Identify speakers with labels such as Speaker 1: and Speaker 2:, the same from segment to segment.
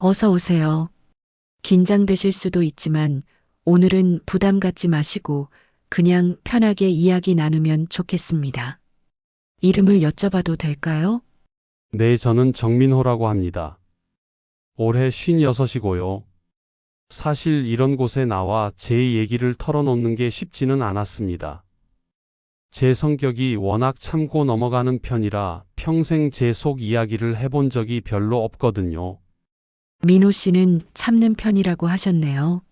Speaker 1: 어서 오세요. 긴장되실 수도 있지만 오늘은 부담 갖지 마시고 그냥 편하게 이야기 나누면 좋겠습니다. 이름을 여쭤봐도 될까요?
Speaker 2: 네, 저는 정민호라고 합니다. 올해 56이고요. 사실 이런 곳에 나와 제 얘기를 털어놓는 게 쉽지는 않았습니다. 제 성격이 워낙 참고 넘어가는 편이라 평생 제 속 이야기를 해본 적이 별로 없거든요.
Speaker 1: 민호 씨는 참는 편이라고 하셨네요.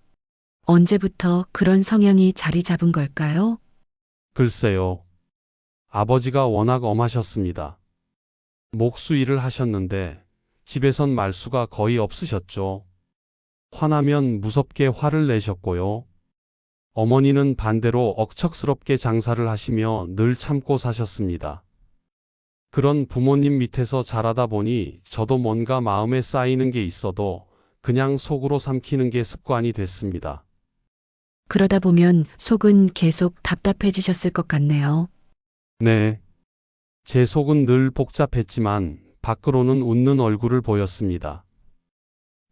Speaker 1: 언제부터 그런 성향이 자리 잡은 걸까요?
Speaker 2: 글쎄요. 아버지가 워낙 엄하셨습니다. 목수 일을 하셨는데 집에선 말수가 거의 없으셨죠. 화나면 무섭게 화를 내셨고요. 어머니는 반대로 억척스럽게 장사를 하시며 늘 참고 사셨습니다. 그런 부모님 밑에서 자라다 보니 저도 뭔가 마음에 쌓이는 게 있어도 그냥 속으로 삼키는 게 습관이 됐습니다.
Speaker 1: 그러다 보면 속은 계속 답답해지셨을 것 같네요.
Speaker 2: 네. 제 속은 늘 복잡했지만 밖으로는 웃는 얼굴을 보였습니다.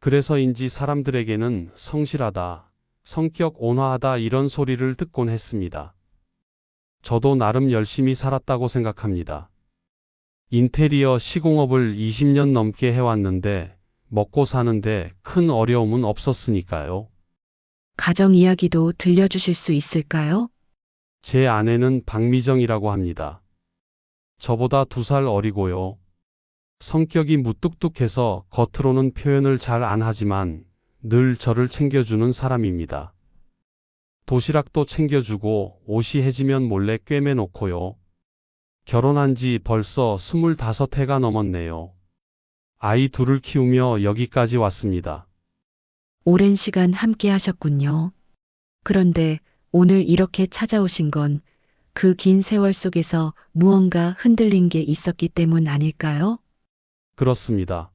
Speaker 2: 그래서인지 사람들에게는 성실하다, 성격 온화하다 이런 소리를 듣곤 했습니다. 저도 나름 열심히 살았다고 생각합니다. 인테리어 시공업을 20년 넘게 해왔는데 먹고 사는데 큰 어려움은 없었으니까요.
Speaker 1: 가정 이야기도 들려주실 수 있을까요?
Speaker 2: 제 아내는 박미정이라고 합니다. 저보다 2살 어리고요. 성격이 무뚝뚝해서 겉으로는 표현을 잘 안 하지만 늘 저를 챙겨주는 사람입니다. 도시락도 챙겨주고 옷이 해지면 몰래 꿰매놓고요. 결혼한 지 벌써 25해가 넘었네요. 아이 둘을 키우며 여기까지 왔습니다.
Speaker 1: 오랜 시간 함께 하셨군요. 그런데 오늘 이렇게 찾아오신 건 그 긴 세월 속에서 무언가 흔들린 게 있었기 때문 아닐까요?
Speaker 2: 그렇습니다.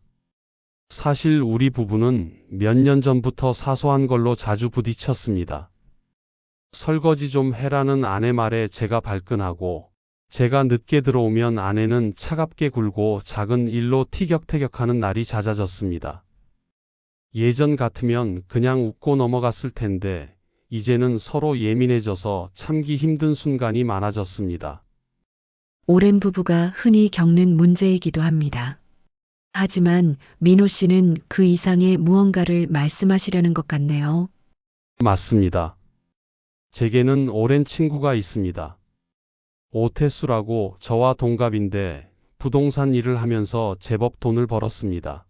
Speaker 2: 사실 우리 부부는 몇 년 전부터 사소한 걸로 자주 부딪혔습니다. 설거지 좀 해라는 아내 말에 제가 발끈하고 제가 늦게 들어오면 아내는 차갑게 굴고 작은 일로 티격태격하는 날이 잦아졌습니다. 예전 같으면 그냥 웃고 넘어갔을 텐데 이제는 서로 예민해져서 참기 힘든 순간이 많아졌습니다.
Speaker 1: 오랜 부부가 흔히 겪는 문제이기도 합니다. 하지만 민호 씨는 그 이상의 무언가를 말씀하시려는 것 같네요.
Speaker 2: 맞습니다. 제게는 오랜 친구가 있습니다. 오태수라고 저와 동갑인데 부동산 일을 하면서 제법 돈을 벌었습니다.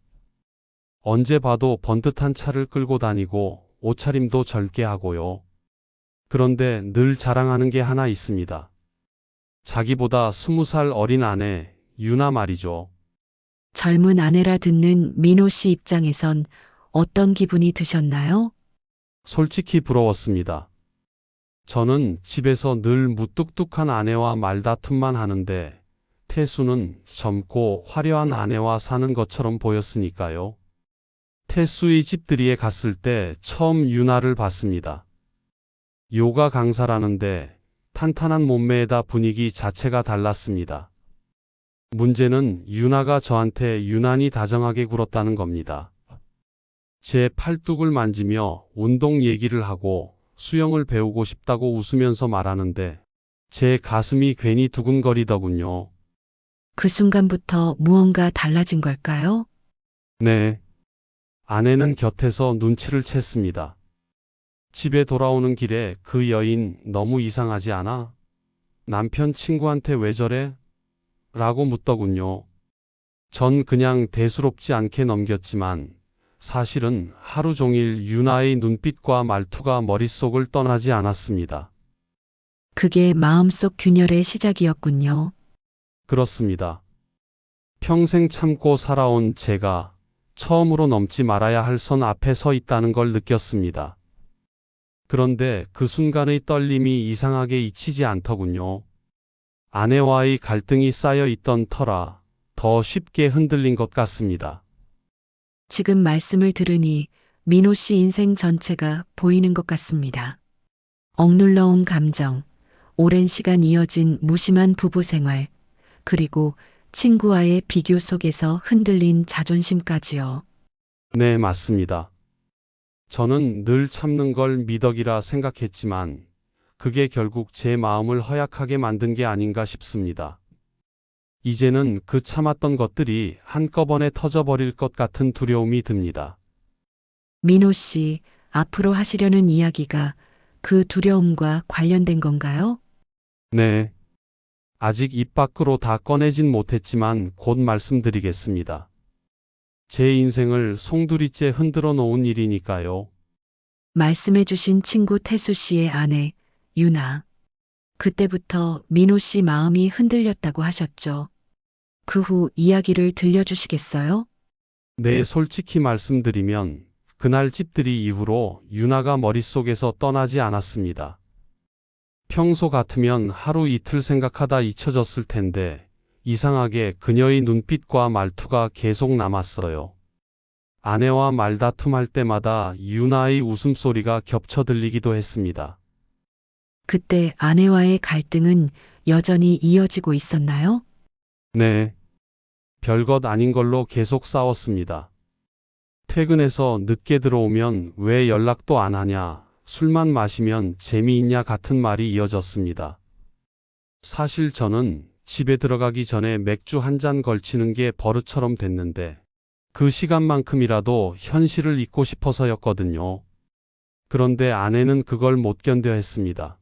Speaker 2: 언제 봐도 번듯한 차를 끌고 다니고 옷차림도 젊게 하고요. 그런데 늘 자랑하는 게 하나 있습니다. 자기보다 20살 어린 아내, 유나 말이죠.
Speaker 1: 젊은 아내라 듣는 민호 씨 입장에선 어떤 기분이 드셨나요?
Speaker 2: 솔직히 부러웠습니다. 저는 집에서 늘 무뚝뚝한 아내와 말다툼만 하는데 태수는 젊고 화려한 아내와 사는 것처럼 보였으니까요. 태수의 집들이에 갔을 때 처음 유나를 봤습니다. 요가 강사라는데 탄탄한 몸매에다 분위기 자체가 달랐습니다. 문제는 유나가 저한테 유난히 다정하게 굴었다는 겁니다. 제 팔뚝을 만지며 운동 얘기를 하고 수영을 배우고 싶다고 웃으면서 말하는데 제 가슴이 괜히 두근거리더군요.
Speaker 1: 그 순간부터 무언가 달라진 걸까요?
Speaker 2: 네. 아내는 곁에서 눈치를 챘습니다. 집에 돌아오는 길에 그 여인 너무 이상하지 않아? 남편 친구한테 왜 저래? 라고 묻더군요. 전 그냥 대수롭지 않게 넘겼지만 사실은 하루 종일 유나의 눈빛과 말투가 머릿속을 떠나지 않았습니다.
Speaker 1: 그게 마음속 균열의 시작이었군요.
Speaker 2: 그렇습니다. 평생 참고 살아온 제가 처음으로 넘지 말아야 할 선 앞에 서 있다는 걸 느꼈습니다. 그런데 그 순간의 떨림이 이상하게 잊히지 않더군요. 아내와의 갈등이 쌓여 있던 터라 더 쉽게 흔들린 것 같습니다.
Speaker 1: 지금 말씀을 들으니 민호 씨 인생 전체가 보이는 것 같습니다. 억눌러온 감정, 오랜 시간 이어진 무심한 부부 생활, 그리고 친구와의 비교 속에서 흔들린 자존심까지요.
Speaker 2: 네, 맞습니다. 저는 늘 참는 걸 미덕이라 생각했지만 그게 결국 제 마음을 허약하게 만든 게 아닌가 싶습니다. 이제는 그 참았던 것들이 한꺼번에 터져버릴 것 같은 두려움이 듭니다.
Speaker 1: 민호 씨, 앞으로 하시려는 이야기가 그 두려움과 관련된 건가요?
Speaker 2: 네. 아직 입 밖으로 다 꺼내진 못했지만 곧 말씀드리겠습니다. 제 인생을 송두리째 흔들어 놓은 일이니까요.
Speaker 1: 말씀해 주신 친구 태수 씨의 아내, 유나. 그때부터 민호 씨 마음이 흔들렸다고 하셨죠. 그 후 이야기를 들려주시겠어요?
Speaker 2: 네, 솔직히 말씀드리면 그날 집들이 이후로 유나가 머릿속에서 떠나지 않았습니다. 평소 같으면 하루 이틀 생각하다 잊혀졌을 텐데 이상하게 그녀의 눈빛과 말투가 계속 남았어요. 아내와 말다툼할 때마다 유나의 웃음소리가 겹쳐 들리기도 했습니다.
Speaker 1: 그때 아내와의 갈등은 여전히 이어지고 있었나요?
Speaker 2: 네. 별것 아닌 걸로 계속 싸웠습니다. 퇴근해서 늦게 들어오면 왜 연락도 안 하냐, 술만 마시면 재미있냐 같은 말이 이어졌습니다. 사실 저는 집에 들어가기 전에 맥주 한 잔 걸치는 게 버릇처럼 됐는데 그 시간만큼이라도 현실을 잊고 싶어서였거든요. 그런데 아내는 그걸 못 견뎌 했습니다.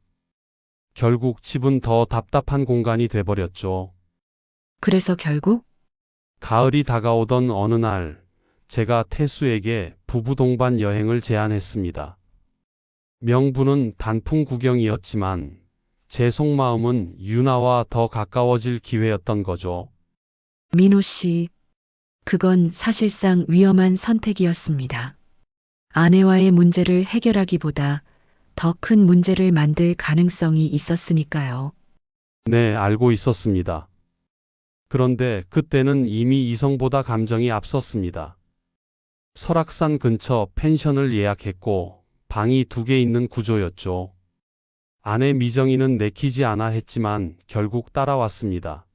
Speaker 2: 결국 집은 더 답답한 공간이 돼버렸죠.
Speaker 1: 그래서 결국
Speaker 2: 가을이 다가오던 어느 날, 제가 태수에게 부부 동반 여행을 제안했습니다. 명분은 단풍 구경이었지만, 제 속마음은 유나와 더 가까워질 기회였던 거죠.
Speaker 1: 민호 씨, 그건 사실상 위험한 선택이었습니다. 아내와의 문제를 해결하기보다 더 큰 문제를 만들 가능성이 있었으니까요.
Speaker 2: 네, 알고 있었습니다. 그런데 그때는 이미 이성보다 감정이 앞섰습니다. 설악산 근처 펜션을 예약했고 방이 2개 있는 구조였죠. 아내 미정이는 내키지 않아 했지만 결국 따라왔습니다.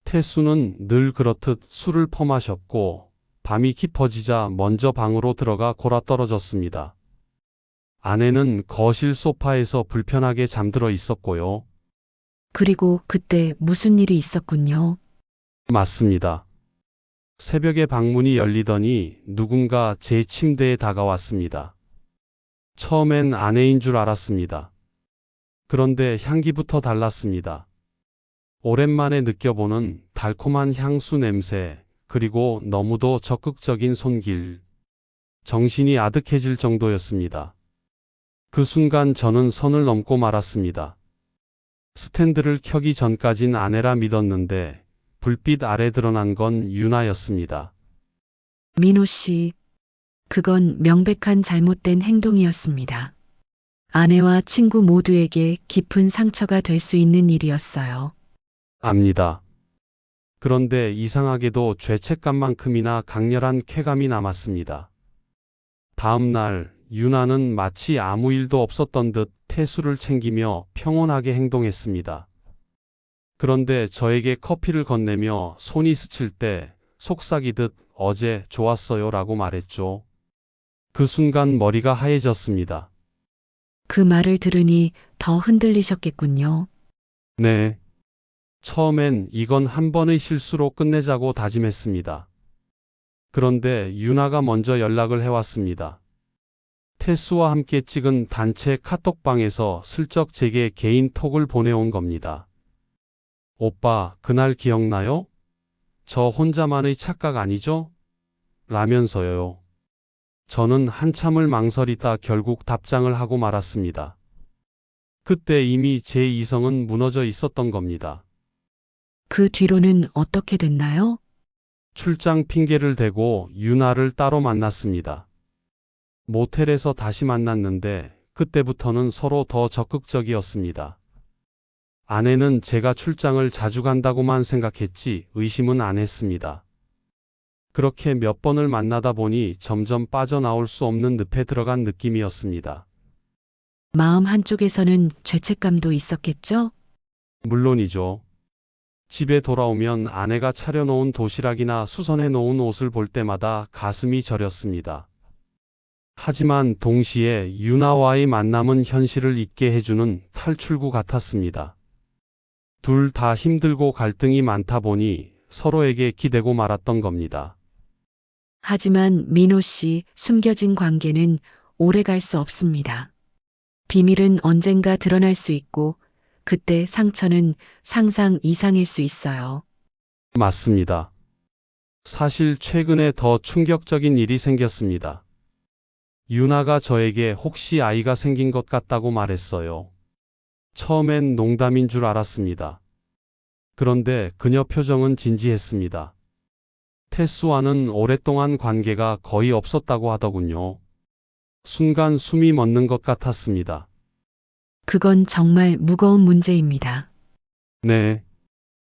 Speaker 2: 태수는 늘 그렇듯 술을 퍼마셨고 밤이 깊어지자 먼저 방으로 들어가 골아떨어졌습니다. 아내는 거실 소파에서 불편하게 잠들어 있었고요.
Speaker 1: 그리고 그때 무슨 일이 있었군요.
Speaker 2: 맞습니다. 새벽에 방문이 열리더니 누군가 제 침대에 다가왔습니다. 처음엔 아내인 줄 알았습니다. 그런데 향기부터 달랐습니다. 오랜만에 느껴보는 달콤한 향수 냄새, 그리고 너무도 적극적인 손길. 정신이 아득해질 정도였습니다. 그 순간 저는 선을 넘고 말았습니다. 스탠드를 켜기 전까진 아내라 믿었는데 불빛 아래 드러난 건 유나였습니다.
Speaker 1: 민호 씨, 그건 명백한 잘못된 행동이었습니다. 아내와 친구 모두에게 깊은 상처가 될 수 있는 일이었어요.
Speaker 2: 압니다. 그런데 이상하게도 죄책감만큼이나 강렬한 쾌감이 남았습니다. 다음 날 유나는 마치 아무 일도 없었던 듯 태수를 챙기며 평온하게 행동했습니다. 그런데 저에게 커피를 건네며 손이 스칠 때 속삭이듯 어제 좋았어요 라고 말했죠. 그 순간 머리가 하얘졌습니다.
Speaker 1: 그 말을 들으니 더 흔들리셨겠군요.
Speaker 2: 네. 처음엔 이건 한 번의 실수로 끝내자고 다짐했습니다. 그런데 유나가 먼저 연락을 해왔습니다. 태수와 함께 찍은 단체 카톡방에서 슬쩍 제게 개인 톡을 보내온 겁니다. 오빠, 그날 기억나요? 저 혼자만의 착각 아니죠? 라면서요. 저는 한참을 망설이다 결국 답장을 하고 말았습니다. 그때 이미 제 이성은 무너져 있었던 겁니다.
Speaker 1: 그 뒤로는 어떻게 됐나요?
Speaker 2: 출장 핑계를 대고 유나를 따로 만났습니다. 모텔에서 다시 만났는데 그때부터는 서로 더 적극적이었습니다. 아내는 제가 출장을 자주 간다고만 생각했지 의심은 안 했습니다. 그렇게 몇 번을 만나다 보니 점점 빠져나올 수 없는 늪에 들어간 느낌이었습니다.
Speaker 1: 마음 한쪽에서는 죄책감도 있었겠죠?
Speaker 2: 물론이죠. 집에 돌아오면 아내가 차려놓은 도시락이나 수선해 놓은 옷을 볼 때마다 가슴이 저렸습니다. 하지만 동시에 유나와의 만남은 현실을 잊게 해주는 탈출구 같았습니다. 둘 다 힘들고 갈등이 많다 보니 서로에게 기대고 말았던 겁니다.
Speaker 1: 하지만 민호 씨 숨겨진 관계는 오래 갈 수 없습니다. 비밀은 언젠가 드러날 수 있고 그때 상처는 상상 이상일 수 있어요.
Speaker 2: 맞습니다. 사실 최근에 더 충격적인 일이 생겼습니다. 유나가 저에게 혹시 아이가 생긴 것 같다고 말했어요. 처음엔 농담인 줄 알았습니다. 그런데 그녀 표정은 진지했습니다. 테스와는 오랫동안 관계가 거의 없었다고 하더군요. 순간 숨이 멎는 것 같았습니다.
Speaker 1: 그건 정말 무거운 문제입니다.
Speaker 2: 네,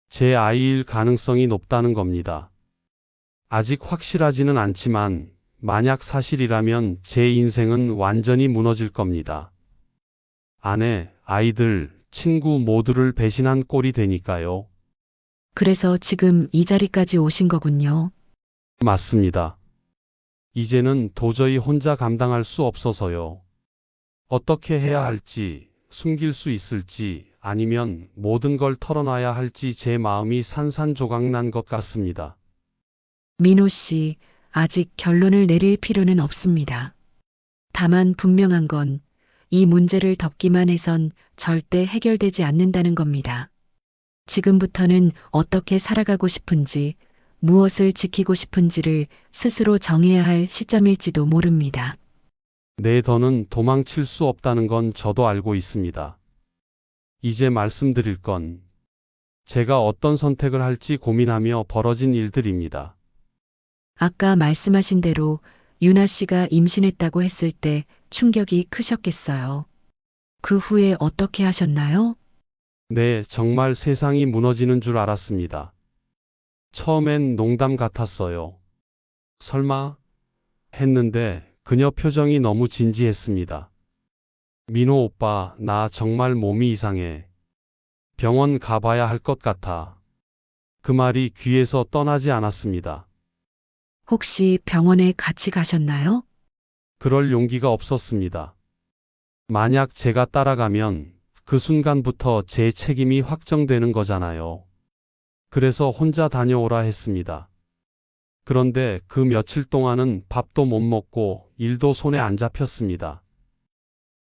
Speaker 2: 제 아이일 가능성이 높다는 겁니다. 아직 확실하지는 않지만 만약 사실이라면 제 인생은 완전히 무너질 겁니다. 아내, 아이들, 친구 모두를 배신한 꼴이 되니까요.
Speaker 1: 그래서 지금 이 자리까지 오신 거군요.
Speaker 2: 맞습니다. 이제는 도저히 혼자 감당할 수 없어서요. 어떻게 해야 할지, 숨길 수 있을지, 아니면 모든 걸 털어놔야 할지 제 마음이 산산조각 난 것 같습니다.
Speaker 1: 민호 씨, 아직 결론을 내릴 필요는 없습니다. 다만 분명한 건 이 문제를 덮기만 해선 절대 해결되지 않는다는 겁니다. 지금부터는 어떻게 살아가고 싶은지, 무엇을 지키고 싶은지를 스스로 정해야 할 시점일지도 모릅니다.
Speaker 2: 내 더는 도망칠 수 없다는 건 저도 알고 있습니다. 이제 말씀드릴 건 제가 어떤 선택을 할지 고민하며 벌어진 일들입니다.
Speaker 1: 아까 말씀하신 대로 유나 씨가 임신했다고 했을 때 충격이 크셨겠어요. 그 후에 어떻게 하셨나요?
Speaker 2: 네, 정말 세상이 무너지는 줄 알았습니다. 처음엔 농담 같았어요. 설마? 했는데 그녀 표정이 너무 진지했습니다. 민호 오빠, 나 정말 몸이 이상해. 병원 가봐야 할 것 같아. 그 말이 귀에서 떠나지 않았습니다.
Speaker 1: 혹시 병원에 같이 가셨나요?
Speaker 2: 그럴 용기가 없었습니다. 만약 제가 따라가면 그 순간부터 제 책임이 확정되는 거잖아요. 그래서 혼자 다녀오라 했습니다. 그런데 그 며칠 동안은 밥도 못 먹고 일도 손에 안 잡혔습니다.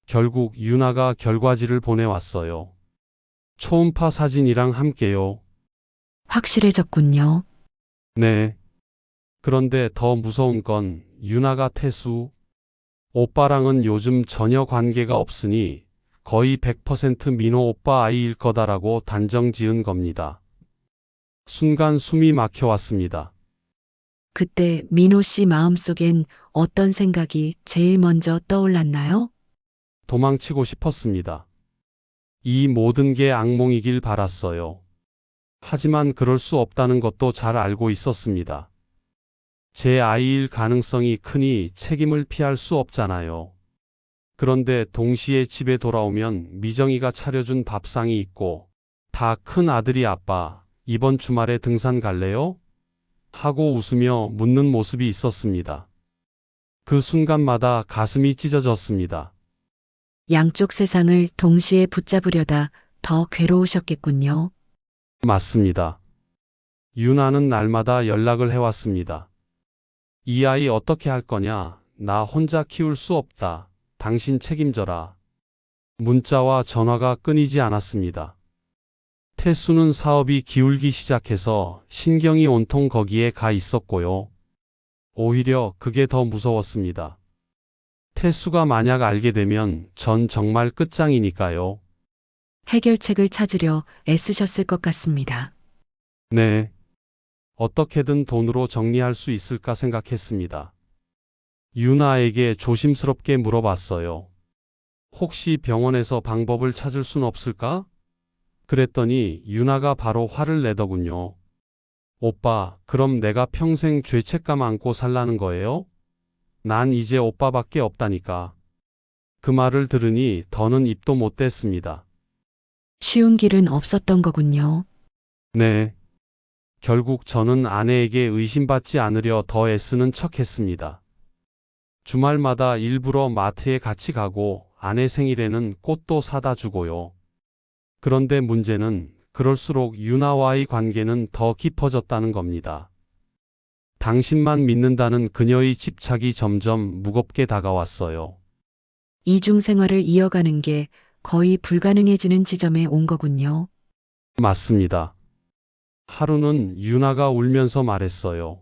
Speaker 2: 결국 유나가 결과지를 보내왔어요. 초음파 사진이랑 함께요.
Speaker 1: 확실해졌군요.
Speaker 2: 네. 그런데 더 무서운 건 유나가 태수. 오빠랑은 요즘 전혀 관계가 없으니 거의 100% 민호 오빠 아이일 거다라고 단정 지은 겁니다. 순간 숨이 막혀왔습니다.
Speaker 1: 그때 민호 씨 마음속엔 어떤 생각이 제일 먼저 떠올랐나요?
Speaker 2: 도망치고 싶었습니다. 이 모든 게 악몽이길 바랐어요. 하지만 그럴 수 없다는 것도 잘 알고 있었습니다. 제 아이일 가능성이 크니 책임을 피할 수 없잖아요. 그런데 동시에 집에 돌아오면 미정이가 차려준 밥상이 있고 다 큰 아들이 아빠, 이번 주말에 등산 갈래요? 하고 웃으며 묻는 모습이 있었습니다. 그 순간마다 가슴이 찢어졌습니다.
Speaker 1: 양쪽 세상을 동시에 붙잡으려다 더 괴로우셨겠군요.
Speaker 2: 맞습니다. 유나는 날마다 연락을 해왔습니다. 이 아이 어떻게 할 거냐? 나 혼자 키울 수 없다. 당신 책임져라. 문자와 전화가 끊이지 않았습니다. 태수는 사업이 기울기 시작해서 신경이 온통 거기에 가 있었고요. 오히려 그게 더 무서웠습니다. 태수가 만약 알게 되면 전 정말 끝장이니까요.
Speaker 1: 해결책을 찾으려 애쓰셨을 것 같습니다.
Speaker 2: 네. 어떻게든 돈으로 정리할 수 있을까 생각했습니다. 유나에게 조심스럽게 물어봤어요. 혹시 병원에서 방법을 찾을 순 없을까? 그랬더니 유나가 바로 화를 내더군요. 오빠, 그럼 내가 평생 죄책감 안고 살라는 거예요? 난 이제 오빠밖에 없다니까. 그 말을 들으니 더는 입도 못 댔습니다.
Speaker 1: 쉬운 길은 없었던 거군요.
Speaker 2: 네. 결국 저는 아내에게 의심받지 않으려 더 애쓰는 척 했습니다. 주말마다 일부러 마트에 같이 가고 아내 생일에는 꽃도 사다 주고요. 그런데 문제는 그럴수록 유나와의 관계는 더 깊어졌다는 겁니다. 당신만 믿는다는 그녀의 집착이 점점 무겁게 다가왔어요.
Speaker 1: 이중 생활을 이어가는 게 거의 불가능해지는 지점에 온 거군요.
Speaker 2: 맞습니다. 하루는 유나가 울면서 말했어요.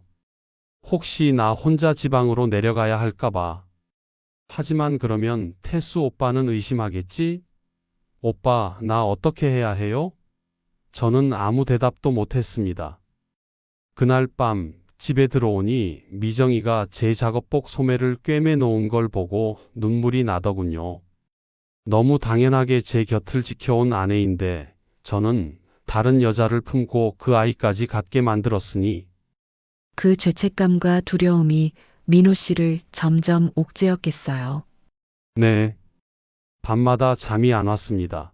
Speaker 2: 혹시 나 혼자 지방으로 내려가야 할까봐. 하지만 그러면 태수 오빠는 의심하겠지? 오빠, 나 어떻게 해야 해요? 저는 아무 대답도 못했습니다. 그날 밤 집에 들어오니 미정이가 제 작업복 소매를 꿰매 놓은 걸 보고 눈물이 나더군요. 너무 당연하게 제 곁을 지켜온 아내인데 저는 다른 여자를 품고 그 아이까지 갖게 만들었으니
Speaker 1: 그 죄책감과 두려움이 민호 씨를 점점 옥죄었겠어요.
Speaker 2: 네. 밤마다 잠이 안 왔습니다.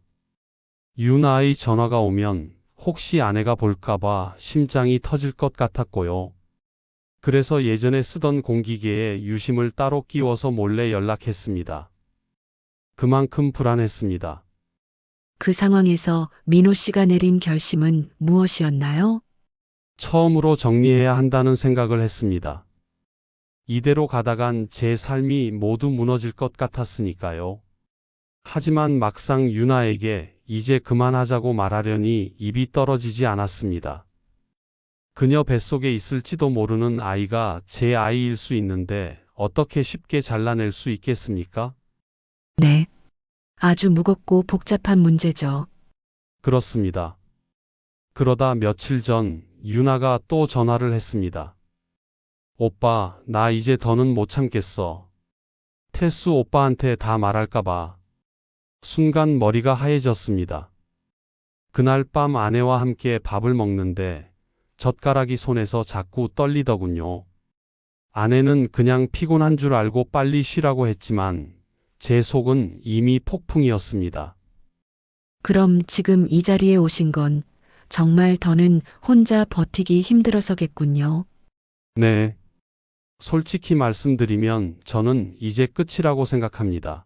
Speaker 2: 유나의 전화가 오면 혹시 아내가 볼까봐 심장이 터질 것 같았고요. 그래서 예전에 쓰던 공기계에 유심을 따로 끼워서 몰래 연락했습니다. 그만큼 불안했습니다.
Speaker 1: 그 상황에서 민호 씨가 내린 결심은 무엇이었나요?
Speaker 2: 처음으로 정리해야 한다는 생각을 했습니다. 이대로 가다간 제 삶이 모두 무너질 것 같았으니까요. 하지만 막상 유나에게 이제 그만하자고 말하려니 입이 떨어지지 않았습니다. 그녀 뱃속에 있을지도 모르는 아이가 제 아이일 수 있는데 어떻게 쉽게 잘라낼 수 있겠습니까?
Speaker 1: 네. 아주 무겁고 복잡한 문제죠.
Speaker 2: 그렇습니다. 그러다 며칠 전 유나가 또 전화를 했습니다. 오빠, 나 이제 더는 못 참겠어. 태수 오빠한테 다 말할까봐. 순간 머리가 하얘졌습니다. 그날 밤 아내와 함께 밥을 먹는데 젓가락이 손에서 자꾸 떨리더군요. 아내는 그냥 피곤한 줄 알고 빨리 쉬라고 했지만 제 속은 이미 폭풍이었습니다.
Speaker 1: 그럼 지금 이 자리에 오신 건 정말 더는 혼자 버티기 힘들어서겠군요.
Speaker 2: 네. 솔직히 말씀드리면 저는 이제 끝이라고 생각합니다.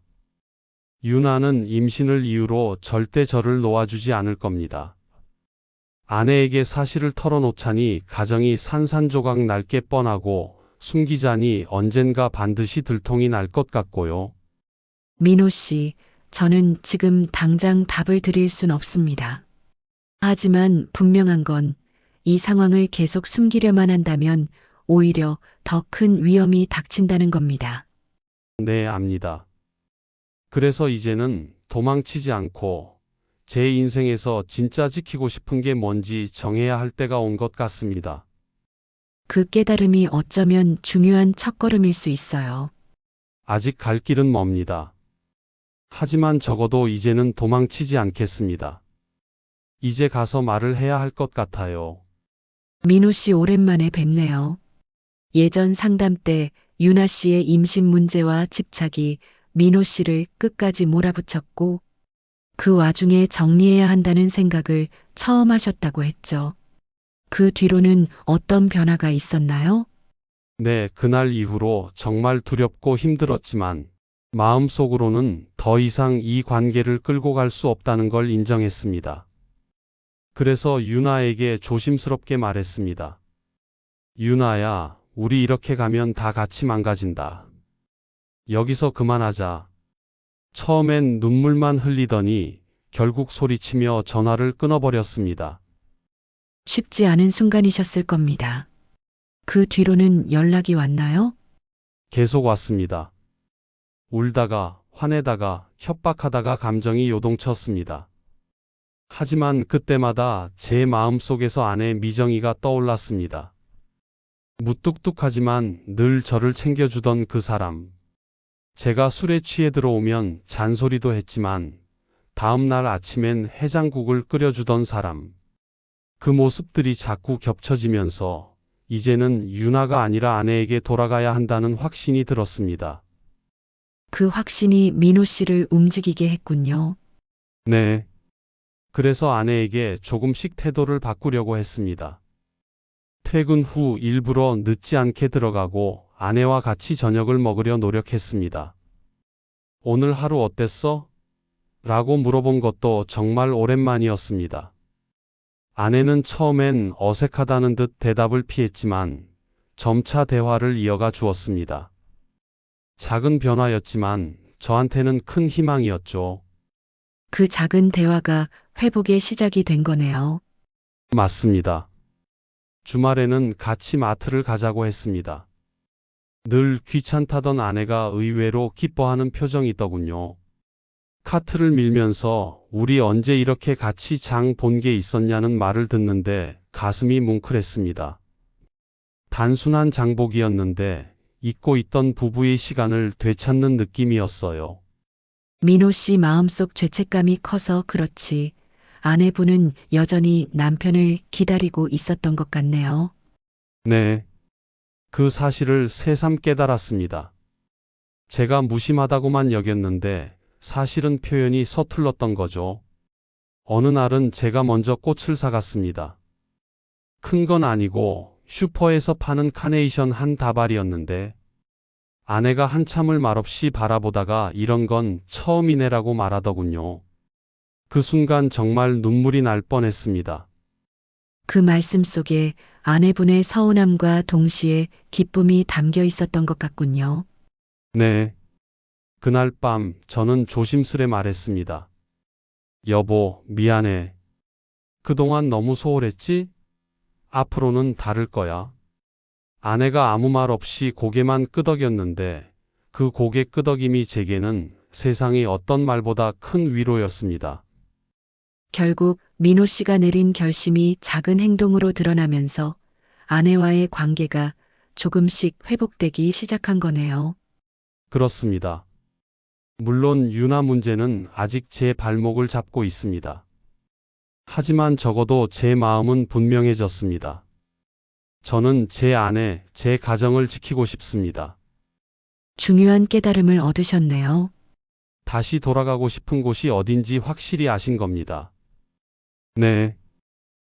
Speaker 2: 유나는 임신을 이유로 절대 저를 놓아주지 않을 겁니다. 아내에게 사실을 털어놓자니 가정이 산산조각 날 게 뻔하고 숨기자니 언젠가 반드시 들통이 날 것 같고요.
Speaker 1: 민호 씨, 저는 지금 당장 답을 드릴 순 없습니다. 하지만 분명한 건 이 상황을 계속 숨기려만 한다면 오히려 더 큰 위험이 닥친다는 겁니다.
Speaker 2: 네, 압니다. 그래서 이제는 도망치지 않고 제 인생에서 진짜 지키고 싶은 게 뭔지 정해야 할 때가 온 것 같습니다.
Speaker 1: 그 깨달음이 어쩌면 중요한 첫걸음일 수 있어요.
Speaker 2: 아직 갈 길은 멉니다. 하지만 적어도 이제는 도망치지 않겠습니다. 이제 가서 말을 해야 할 것 같아요.
Speaker 1: 민호 씨 오랜만에 뵙네요. 예전 상담 때 유나 씨의 임신 문제와 집착이 민호 씨를 끝까지 몰아붙였고 그 와중에 정리해야 한다는 생각을 처음 하셨다고 했죠. 그 뒤로는 어떤 변화가 있었나요?
Speaker 2: 네, 그날 이후로 정말 두렵고 힘들었지만 마음속으로는 더 이상 이 관계를 끌고 갈 수 없다는 걸 인정했습니다. 그래서 유나에게 조심스럽게 말했습니다. 유나야, 우리 이렇게 가면 다 같이 망가진다. 여기서 그만하자. 처음엔 눈물만 흘리더니 결국 소리치며 전화를 끊어버렸습니다.
Speaker 1: 쉽지 않은 순간이셨을 겁니다. 그 뒤로는 연락이 왔나요?
Speaker 2: 계속 왔습니다. 울다가, 화내다가, 협박하다가 감정이 요동쳤습니다. 하지만 그때마다 제 마음속에서 아내 미정이가 떠올랐습니다. 무뚝뚝하지만 늘 저를 챙겨주던 그 사람. 제가 술에 취해 들어오면 잔소리도 했지만 다음 날 아침엔 해장국을 끓여주던 사람. 그 모습들이 자꾸 겹쳐지면서 이제는 유나가 아니라 아내에게 돌아가야 한다는 확신이 들었습니다.
Speaker 1: 그 확신이 민호 씨를 움직이게 했군요.
Speaker 2: 네. 그래서 아내에게 조금씩 태도를 바꾸려고 했습니다. 퇴근 후 일부러 늦지 않게 들어가고 아내와 같이 저녁을 먹으려 노력했습니다. 오늘 하루 어땠어? 라고 물어본 것도 정말 오랜만이었습니다. 아내는 처음엔 어색하다는 듯 대답을 피했지만 점차 대화를 이어가 주었습니다. 작은 변화였지만 저한테는 큰 희망이었죠.
Speaker 1: 그 작은 대화가 회복의 시작이 된 거네요.
Speaker 2: 맞습니다. 주말에는 같이 마트를 가자고 했습니다. 늘 귀찮다던 아내가 의외로 기뻐하는 표정이더군요. 카트를 밀면서 우리 언제 이렇게 같이 장 본 게 있었냐는 말을 듣는데 가슴이 뭉클했습니다. 단순한 장보기였는데 잊고 있던 부부의 시간을 되찾는 느낌이었어요.
Speaker 1: 민호 씨 마음속 죄책감이 커서 그렇지 아내분은 여전히 남편을 기다리고 있었던 것 같네요.
Speaker 2: 네. 그 사실을 새삼 깨달았습니다. 제가 무심하다고만 여겼는데 사실은 표현이 서툴렀던 거죠. 어느 날은 제가 먼저 꽃을 사갔습니다. 큰 건 아니고 슈퍼에서 파는 카네이션 한 다발이었는데 아내가 한참을 말없이 바라보다가 이런 건 처음이네라고 말하더군요. 그 순간 정말 눈물이 날 뻔했습니다.
Speaker 1: 그 말씀 속에 아내분의 서운함과 동시에 기쁨이 담겨 있었던 것 같군요.
Speaker 2: 네. 그날 밤 저는 조심스레 말했습니다. 여보, 미안해. 그동안 너무 소홀했지? 앞으로는 다를 거야. 아내가 아무 말 없이 고개만 끄덕였는데 그 고개 끄덕임이 제게는 세상의 어떤 말보다 큰 위로였습니다.
Speaker 1: 결국 민호 씨가 내린 결심이 작은 행동으로 드러나면서 아내와의 관계가 조금씩 회복되기 시작한 거네요.
Speaker 2: 그렇습니다. 물론 유나 문제는 아직 제 발목을 잡고 있습니다. 하지만 적어도 제 마음은 분명해졌습니다. 저는 제 아내, 제 가정을 지키고 싶습니다.
Speaker 1: 중요한 깨달음을 얻으셨네요.
Speaker 2: 다시 돌아가고 싶은 곳이 어딘지 확실히 아신 겁니다. 네.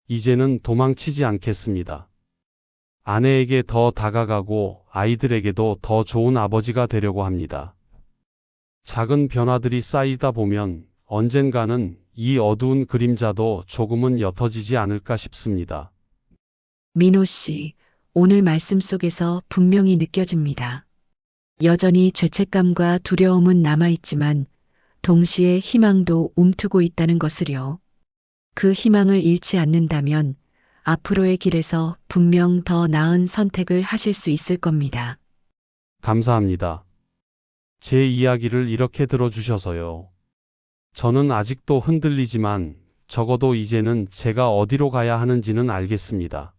Speaker 2: 이제는 도망치지 않겠습니다. 아내에게 더 다가가고 아이들에게도 더 좋은 아버지가 되려고 합니다. 작은 변화들이 쌓이다 보면 언젠가는 이 어두운 그림자도 조금은 옅어지지 않을까 싶습니다.
Speaker 1: 민호 씨, 오늘 말씀 속에서 분명히 느껴집니다. 여전히 죄책감과 두려움은 남아있지만 동시에 희망도 움트고 있다는 것을요. 그 희망을 잃지 않는다면 앞으로의 길에서 분명 더 나은 선택을 하실 수 있을 겁니다.
Speaker 2: 감사합니다. 제 이야기를 이렇게 들어주셔서요. 저는 아직도 흔들리지만 적어도 이제는 제가 어디로 가야 하는지는 알겠습니다.